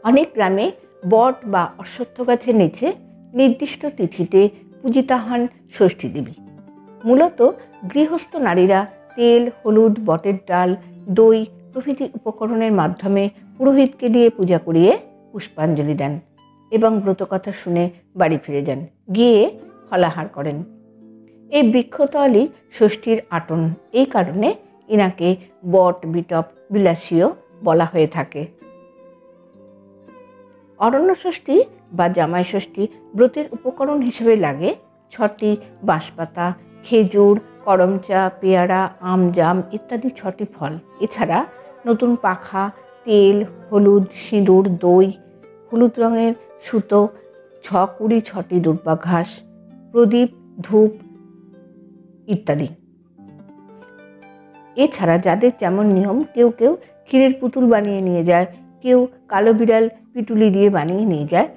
অনেক গ্রামে বট বা অশ্বত্থ গাছের নিচে নির্দিষ্ট তিথিতে পূজিতা হন ষষ্ঠী দেবী। মূলত গৃহস্থ নারীরা তেল, হলুদ, বটের ডাল, দই প্রভৃতি উপকরণের মাধ্যমে পুরোহিতকে দিয়ে পূজা করিয়ে পুষ্পাঞ্জলি দেন এবং ব্রতকথা শুনে বাড়ি ফিরে যান, গিয়ে ফলাহার করেন। এই বৃক্ষতলই ষষ্ঠীর আটন। এই কারণে ইনাকে বট বিটপ বিলাসীও বলা হয়ে থাকে। অরণ্য ষষ্ঠী বা জামাই ষষ্ঠী ব্রতের উপকরণ হিসেবে লাগে 6টি বাঁশপাতা, খেজুর, করমচা, পেয়ারা, আম, জাম ইত্যাদি 6টি ফল। এছাড়া নতুন পাখা, তেল, হলুদ, সিঁদুর, দই, হলুদ রঙের সুতো, 6টি দুর্বা ঘাস, প্রদীপ, ধূপ ইত্যাদি। এছাড়া যাদের যেমন নিয়ম, কেউ কেউ ক্ষীরের পুতুল বানিয়ে নিয়ে যায়, কেউ কালো বিড়াল পিটুলি দিয়ে বানিয়ে নিয়ে যায়।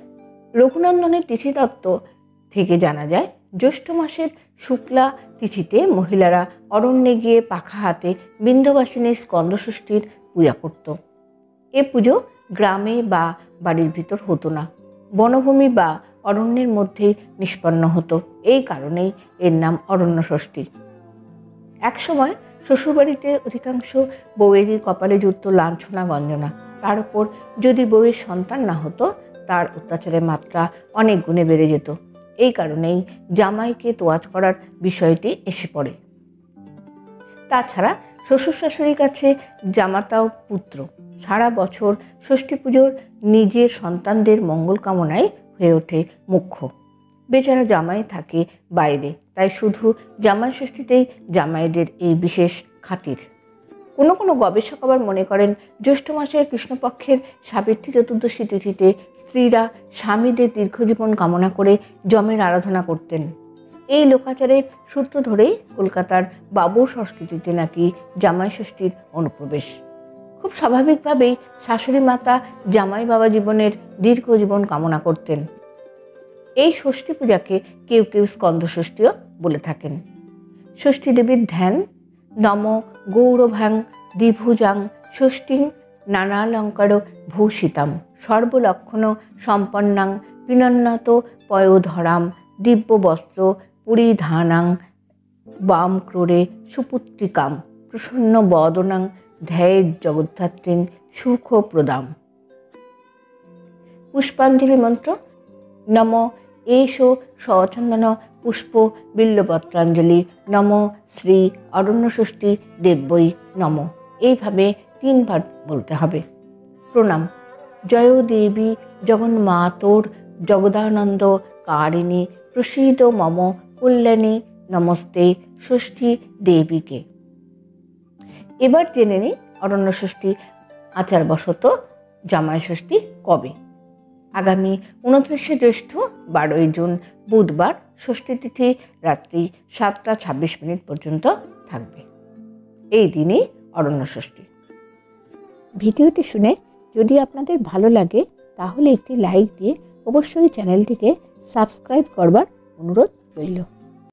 রঘুনন্দনের তিথিতত্ত্ব থেকে জানা যায়, জ্যৈষ্ঠ মাসের শুক্লা তিথিতে মহিলারা অরণ্যে গিয়ে পাখা হাতে বিন্ধ্যবাসিনীর স্কন্দষষ্ঠীর পূজা করত। এ পুজো গ্রামে বা বাড়ির ভিতর হতো না, বনভূমি বা অরণ্যের মধ্যেই নিষ্পন্ন হতো। এই কারণেই এর নাম অরণ্য ষষ্ঠী। একসময় শ্বশুরবাড়িতে অধিকাংশ বউয়েরই কপালে জুটত লাঞ্ছনা গঞ্জনা। তার উপর যদি বউয়ের সন্তান না হতো, তার অত্যাচারের মাত্রা অনেক গুণে বেড়ে যেত। এই কারণেই জামাইকে তোয়াজ করার বিষয়টি এসে পড়ে। তাছাড়া শ্বশুর শাশুড়ির কাছে জামাতাও পুত্র। সারা বছর ষষ্ঠী পুজোর নিজের সন্তানদের মঙ্গল কামনায় হয়ে ওঠে মুখ্য। বেচারা জামাই থাকে বাইরে, তাই শুধু জামাই ষষ্ঠীতেই জামাইদের এই বিশেষ খাতির। কোনো কোনো গবেষক আবার মনে করেন, জ্যৈষ্ঠ মাসের কৃষ্ণপক্ষের সাবিত্রী চতুর্দশী তিথিতে স্ত্রীরা স্বামীদের দীর্ঘজীবন কামনা করে যমের আরাধনা করতেন। এই লোকাচারের সূত্র ধরেই কলকাতার বাবুর সংস্কৃতিতে নাকি জামাই ষষ্ঠীর অনুপ্রবেশ। খুব স্বাভাবিকভাবেই শাশুড়ি মাতা জামাই বাবা জীবনের দীর্ঘ জীবন কামনা করতেন। এই ষষ্ঠী পূজাকে কেউ কেউ স্কন্দষষ্ঠীও বলে থাকেন। ষষ্ঠী দেবীর ধ্যান: নম গৌরভাং দ্বিভুজাং ষষ্ঠীং নানালঙ্কার ভূষিতাম সর্বলক্ষণ সম্পন্নাং বিনন্নত পয়োধরাম দিব্য বস্ত্র পরিধানাং বাম ক্রোড়ে সুপুত্রিকাম প্রসন্ন বদনাং ধ্যায়ের জগদ্ধাত্রীং সুখ প্রদাম। পুষ্পাঞ্জলি মন্ত্র: নম এষ সচন্দন পুষ্প বিল্লপত্রাঞ্জলি নম শ্রী অরণ্যষষ্ঠী দেব্যই নম। এইভাবে 3 বার বলতে হবে। প্রণাম: জয় দেবী জগন্মাতোর জগদানন্দ কারিণী প্রসীদ মম কল্যাণী নমস্তে ষষ্ঠী দেবীকে। এবার জেনে নিই অরণ্য ষষ্ঠী আচারবশত জামাই ষষ্ঠী কবে। আগামী 29শে জ্যৈষ্ঠ 12ই জুন বুধবার ষষ্ঠী তিথি রাত্রি 7টা 26 পর্যন্ত থাকবে। এই দিনই অরণ্য ষষ্ঠী। ভিডিওটি শুনে যদি আপনাদের ভালো লাগে তাহলে একটি লাইক দিয়ে অবশ্যই চ্যানেলটিকে সাবস্ক্রাইব করবার অনুরোধ রইল।